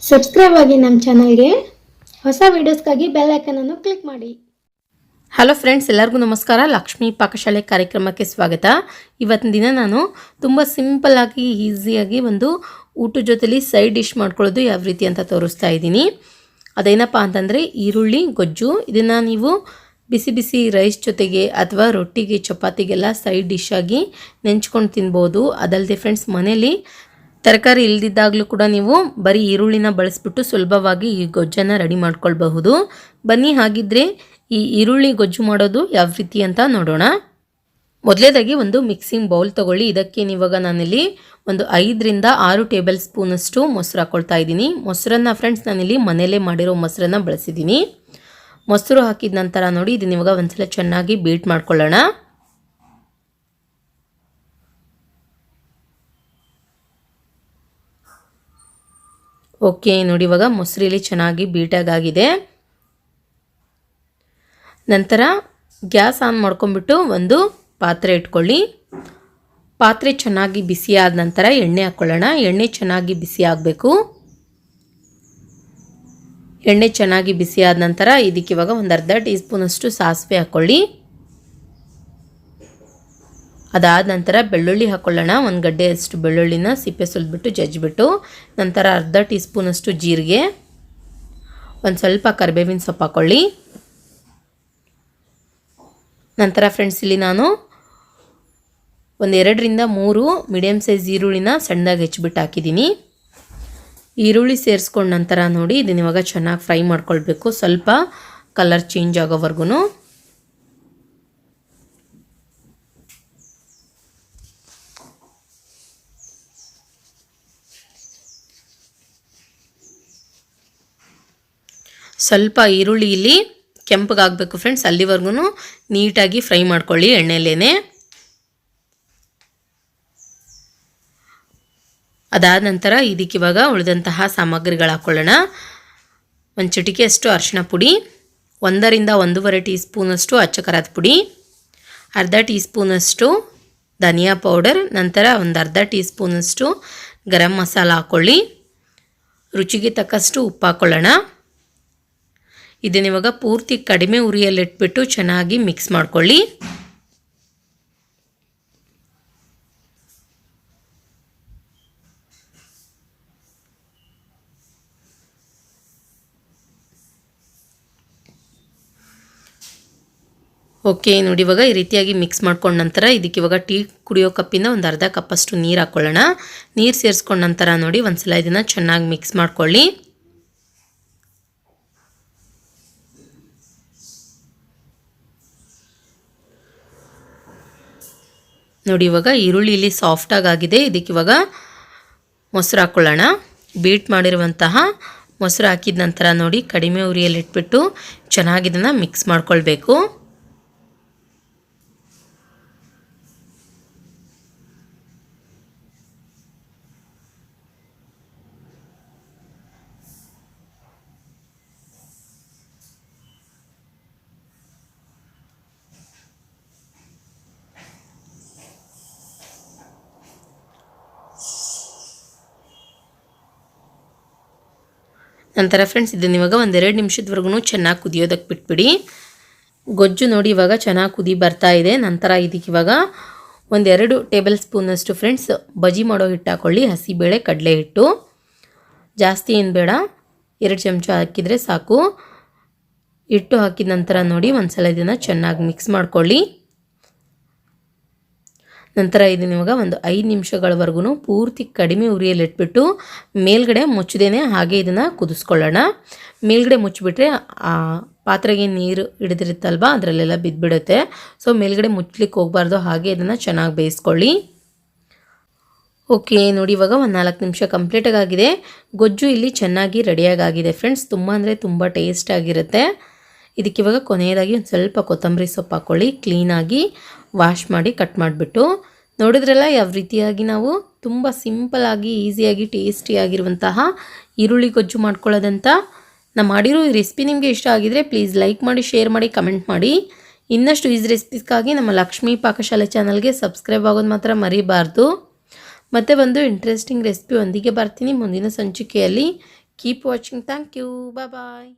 Subscribe ಆಗಿ ನಮ್ಮ ಚಾನಲ್ಗೆ. ಹೊಸ ವಿಡಿಯೋಸ್ಗಾಗಿ ಬೆಲ್ ಐಕನ್ ಅನ್ನು ಕ್ಲಿಕ್ ಮಾಡಿ. ಹಲೋ ಫ್ರೆಂಡ್ಸ್, ಎಲ್ಲರಿಗೂ ನಮಸ್ಕಾರ. ಲಕ್ಷ್ಮಿ ಪಾಕಶಾಲೆ ಕಾರ್ಯಕ್ರಮಕ್ಕೆ ಸ್ವಾಗತ. ಇವತ್ತಿನ ದಿನ ನಾನು ತುಂಬ ಸಿಂಪಲ್ಲಾಗಿ ಈಸಿಯಾಗಿ ಒಂದು ಊಟದ ಜೊತೆಲಿ ಸೈಡ್ ಡಿಶ್ ಮಾಡ್ಕೊಳ್ಳೋದು ಯಾವ ರೀತಿ ಅಂತ ತೋರಿಸ್ತಾ ಇದ್ದೀನಿ. ಅದೇನಪ್ಪ ಅಂತಂದರೆ ಈರುಳ್ಳಿ ಗೊಜ್ಜು. ಇದನ್ನು ನೀವು ಬಿಸಿ ಬಿಸಿ ರೈಸ್ ಜೊತೆಗೆ ಅಥವಾ ರೊಟ್ಟಿಗೆ ಚಪಾತಿಗೆಲ್ಲ ಸೈಡ್ ಡಿಶ್ ಆಗಿ ನೆಂಚ್ಕೊಂಡು ತಿನ್ಬೋದು. ಅದಲ್ಲದೆ ಫ್ರೆಂಡ್ಸ್, ಮನೇಲಿ ತರಕಾರಿ ಇಲ್ದಿದ್ದಾಗಲೂ ಕೂಡ ನೀವು ಬರೀ ಈರುಳ್ಳಿನ ಬಳಸಿಬಿಟ್ಟು ಸುಲಭವಾಗಿ ಈ ಗೊಜ್ಜನ್ನು ರೆಡಿ ಮಾಡ್ಕೊಳ್ಬಹುದು. ಬನ್ನಿ ಹಾಗಿದ್ರೆ ಈ ಈರುಳ್ಳಿ ಗೊಜ್ಜು ಮಾಡೋದು ಯಾವ ರೀತಿ ಅಂತ ನೋಡೋಣ. ಮೊದಲೇದಾಗಿ ಒಂದು ಮಿಕ್ಸಿಂಗ್ ಬೌಲ್ ತೊಗೊಳ್ಳಿ. ಇದಕ್ಕೆ ಇವಾಗ ನಾನಿಲ್ಲಿ ಒಂದು 5 ರಿಂದ 6 ಟೇಬಲ್ ಸ್ಪೂನಷ್ಟು ಮೊಸರು ಹಾಕ್ಕೊಳ್ತಾ ಇದ್ದೀನಿ. ಮೊಸರನ್ನು ಫ್ರೆಂಡ್ಸ್ ನಾನಿಲ್ಲಿ ಮನೆಯಲ್ಲೇ ಮಾಡಿರೋ ಮೊಸರನ್ನು ಬಳಸಿದ್ದೀನಿ. ಮೊಸರು ಹಾಕಿದ ನಂತರ ನೋಡಿ ಇದನ್ನ ಇವಾಗ ಒಂದ್ಸಲ ಚೆನ್ನಾಗಿ ಬೀಟ್ ಮಾಡ್ಕೊಳ್ಳೋಣ. ಓಕೆ ನೋಡಿ, ಇವಾಗ ಮೊಸರಲ್ಲಿ ಚೆನ್ನಾಗಿ ಬೀಟಾಗಿದೆ. ನಂತರ ಗ್ಯಾಸ್ ಆನ್ ಮಾಡ್ಕೊಂಡ್ಬಿಟ್ಟು ಒಂದು ಪಾತ್ರೆ ಇಟ್ಕೊಳ್ಳಿ. ಪಾತ್ರೆ ಚೆನ್ನಾಗಿ ಬಿಸಿ ಆದ ನಂತರ ಎಣ್ಣೆ ಹಾಕ್ಕೊಳ್ಳೋಣ. ಎಣ್ಣೆ ಚೆನ್ನಾಗಿ ಬಿಸಿ ಆಗಬೇಕು. ಎಣ್ಣೆ ಚೆನ್ನಾಗಿ ಬಿಸಿ ಆದ ನಂತರ ಇದಕ್ಕೆ ಇವಾಗ ಒಂದು ಅರ್ಧ ಟೀ ಸ್ಪೂನಷ್ಟು ಸಾಸಿವೆ ಹಾಕ್ಕೊಳ್ಳಿ. ಅದಾದ ನಂತರ ಬೆಳ್ಳುಳ್ಳಿ ಹಾಕ್ಕೊಳ್ಳೋಣ. ಒಂದು ಗಡ್ಡೆಯಷ್ಟು ಬೆಳ್ಳುಳ್ಳಿನ ಸಿಪ್ಪೆ ಸುಲಿದ್ಬಿಟ್ಟು ಜಜ್ಜಿಬಿಟ್ಟು, ನಂತರ ಅರ್ಧ ಟೀ ಸ್ಪೂನಷ್ಟು ಜೀರಿಗೆ, ಒಂದು ಸ್ವಲ್ಪ ಕರಿಬೇವಿನ ಸೊಪ್ಪು ಹಾಕ್ಕೊಳ್ಳಿ. ನಂತರ ಫ್ರೆಂಡ್ಸ್, ಇಲ್ಲಿ ನಾನು ಒಂದು 2 ರಿಂದ 3 ಮೀಡಿಯಮ್ ಸೈಜ್ ಈರುಳ್ಳಿನ ಸಣ್ಣದಾಗಿ ಹೆಚ್ಚಿಬಿಟ್ಟು ಹಾಕಿದ್ದೀನಿ. ಈರುಳ್ಳಿ ಸೇರಿಸ್ಕೊಂಡ ನಂತರ ನೋಡಿ ಇದನ್ನ ಇವಾಗ ಚೆನ್ನಾಗಿ ಫ್ರೈ ಮಾಡ್ಕೊಳ್ಬೇಕು, ಸ್ವಲ್ಪ ಕಲರ್ ಚೇಂಜ್ ಆಗೋವರೆಗೂ. ಸ್ವಲ್ಪ ಈರುಳ್ಳಿ ಇಲ್ಲಿ ಕೆಂಪಗಾಗಬೇಕು ಫ್ರೆಂಡ್ಸ್, ಅಲ್ಲಿವರೆಗೂ ನೀಟಾಗಿ ಫ್ರೈ ಮಾಡ್ಕೊಳ್ಳಿ ಎಣ್ಣೆಲೇನೆ. ಅದಾದ ನಂತರ ಇದಕ್ಕೆ ಇವಾಗ ಉಳಿದಂತಹ ಸಾಮಗ್ರಿಗಳು ಹಾಕ್ಕೊಳ್ಳೋಣ. ಒಂದು ಚಿಟಿಕೆಯಷ್ಟು ಅರಿಶಿನ ಪುಡಿ, 1 ರಿಂದ 1.5 ಟೀ ಸ್ಪೂನಷ್ಟು ಅಚ್ಚ ಖಾರದ ಪುಡಿ, ಅರ್ಧ ಟೀ ಸ್ಪೂನಷ್ಟು ಧನಿಯಾ ಪೌಡರ್, ನಂತರ ಒಂದು ಅರ್ಧ ಟೀ ಸ್ಪೂನಷ್ಟು ಗರಂ ಮಸಾಲ ಹಾಕ್ಕೊಳ್ಳಿ. ರುಚಿಗೆ ತಕ್ಕಷ್ಟು ಉಪ್ಪು ಹಾಕ್ಕೊಳ್ಳೋಣ. ಇದನ್ನ ಇವಾಗ ಪೂರ್ತಿ ಕಡಿಮೆ ಉರಿಯಲ್ಲಿಟ್ಬಿಟ್ಟು ಚೆನ್ನಾಗಿ ಮಿಕ್ಸ್ ಮಾಡ್ಕೊಳ್ಳಿ. ಓಕೆ ನೋಡಿ, ಇವಾಗ ಈ ರೀತಿಯಾಗಿ ಮಿಕ್ಸ್ ಮಾಡ್ಕೊಂಡ ನಂತರ ಇದಕ್ಕೆ ಇವಾಗ ಟೀ ಕುಡಿಯೋ ಕಪ್ಪಿಂದ ಒಂದು ಅರ್ಧ ಕಪ್ಪಷ್ಟು ನೀರು ಹಾಕ್ಕೊಳ್ಳೋಣ. ನೀರು ಸೇರಿಸ್ಕೊಂಡ ನಂತರ ನೋಡಿ ಒಂದ್ಸಲ ಇದನ್ನು ಚೆನ್ನಾಗಿ ಮಿಕ್ಸ್ ಮಾಡ್ಕೊಳ್ಳಿ. ನೋಡಿ ಇವಾಗ ಈರುಳ್ಳಿ ಇಲ್ಲಿ ಸಾಫ್ಟಾಗಿ ಆಗಿದೆ. ಇದಕ್ಕೆ ಇವಾಗ ಮೊಸರು ಹಾಕ್ಕೊಳ್ಳೋಣ. ಬೀಟ್ ಮಾಡಿರುವಂತಹ ಮೊಸರು ಹಾಕಿದ ನಂತರ ನೋಡಿ ಕಡಿಮೆ ಉರಿಯಲ್ಲಿಟ್ಬಿಟ್ಟು ಚೆನ್ನಾಗಿ ಇದನ್ನು ಮಿಕ್ಸ್ ಮಾಡ್ಕೊಳ್ಬೇಕು. ನಂತರ ಫ್ರೆಂಡ್ಸ್, ಇದನ್ನ ಇವಾಗ 1-2 ನಿಮಿಷದವರೆಗೂ ಚೆನ್ನಾಗಿ ಕುದಿಯೋದಕ್ಕೆ ಬಿಟ್ಬಿಡಿ. ಗೊಜ್ಜು ನೋಡಿ ಇವಾಗ ಚೆನ್ನಾಗಿ ಕುದಿ ಬರ್ತಾ ಇದೆ. ನಂತರ ಇದಕ್ಕೆ ಇವಾಗ 1-2 ಟೇಬಲ್ ಸ್ಪೂನಷ್ಟು ಫ್ರೆಂಡ್ಸ್ ಬಜ್ಜಿ ಮಾಡೋ ಹಿಟ್ಟು ಹಾಕ್ಕೊಳ್ಳಿ. ಹಸಿಬೇಳೆ ಕಡಲೆ ಹಿಟ್ಟು ಜಾಸ್ತಿ ಏನು ಬೇಡ, 2 ಚಮಚ ಹಾಕಿದರೆ ಸಾಕು. ಹಿಟ್ಟು ಹಾಕಿದ ನಂತರ ನೋಡಿ ಒಂದ್ಸಲ ಇದನ್ನು ಚೆನ್ನಾಗಿ ಮಿಕ್ಸ್ ಮಾಡ್ಕೊಳ್ಳಿ. ನಂತರ ಇದನ್ನ ಇವಾಗ ಒಂದು 5 ನಿಮಿಷಗಳವರೆಗೂ ಪೂರ್ತಿ ಕಡಿಮೆ ಉರಿಯಲ್ಲಿಟ್ಬಿಟ್ಟು ಮೇಲ್ಗಡೆ ಮುಚ್ಚದೇನೆ ಹಾಗೆ ಇದನ್ನು ಕುದಿಸ್ಕೊಳ್ಳೋಣ. ಮೇಲ್ಗಡೆ ಮುಚ್ಚಿಬಿಟ್ರೆ ಆ ಪಾತ್ರೆಗೆ ನೀರು ಹಿಡಿದಿರುತ್ತಲ್ವ ಅದರಲ್ಲೆಲ್ಲ ಬಿದ್ದುಬಿಡುತ್ತೆ. ಸೊ ಮೇಲ್ಗಡೆ ಮುಚ್ಚಲಿಕ್ಕೆ ಹೋಗಬಾರ್ದು, ಹಾಗೆ ಇದನ್ನು ಚೆನ್ನಾಗಿ ಬೇಯಿಸ್ಕೊಳ್ಳಿ. ಓಕೆ ನೋಡಿ, ಇವಾಗ ಒಂದು 4 ನಿಮಿಷ ಕಂಪ್ಲೀಟಾಗಿ ಆಗಿದೆ. ಗೊಜ್ಜು ಇಲ್ಲಿ ಚೆನ್ನಾಗಿ ರೆಡಿಯಾಗಿದೆ ಫ್ರೆಂಡ್ಸ್. ತುಂಬ ಅಂದರೆ ತುಂಬ ಟೇಸ್ಟ್ ಆಗಿರುತ್ತೆ. ಇದಕ್ಕೆ ಇವಾಗ ಕೊನೆಯದಾಗಿ ಒಂದು ಸ್ವಲ್ಪ ಕೊತ್ತಂಬರಿ ಸೊಪ್ಪು ಹಾಕ್ಕೊಳ್ಳಿ. ಕ್ಲೀನಾಗಿ ವಾಶ್ ಮಾಡಿ ಕಟ್ ಮಾಡಿಬಿಟ್ಟು ನೋಡಿದ್ರಲ್ಲ ಯಾವ ರೀತಿಯಾಗಿ ನಾವು ತುಂಬ ಸಿಂಪಲ್ಲಾಗಿ ಈಸಿಯಾಗಿ ಟೇಸ್ಟಿಯಾಗಿರುವಂತಹ ಈರುಳ್ಳಿ ಗೊಜ್ಜು ಮಾಡ್ಕೊಳ್ಳೋದಂತ. ನಾನು ಮಾಡಿರೋ ಈ ರೆಸಿಪಿ ನಿಮಗೆ ಇಷ್ಟ ಆಗಿದರೆ ಪ್ಲೀಸ್ ಲೈಕ್ ಮಾಡಿ, ಶೇರ್ ಮಾಡಿ, ಕಮೆಂಟ್ ಮಾಡಿ. ಇನ್ನಷ್ಟು ಈಸಿ ರೆಸಿಪೀಸ್ಗಾಗಿ ನಮ್ಮ ಲಕ್ಷ್ಮಿ ಪಾಕಶಾಲೆ ಚಾನಲ್ಗೆ ಸಬ್ಸ್ಕ್ರೈಬ್ ಆಗೋದು ಮಾತ್ರ ಮರಿಬಾರ್ದು. ಮತ್ತೆ ಒಂದು ಇಂಟ್ರೆಸ್ಟಿಂಗ್ ರೆಸಿಪಿ ಒಂದಿಗೆ ಬರ್ತೀನಿ ಮುಂದಿನ ಸಂಚಿಕೆಯಲ್ಲಿ. Keep watching. Thank you. Bye.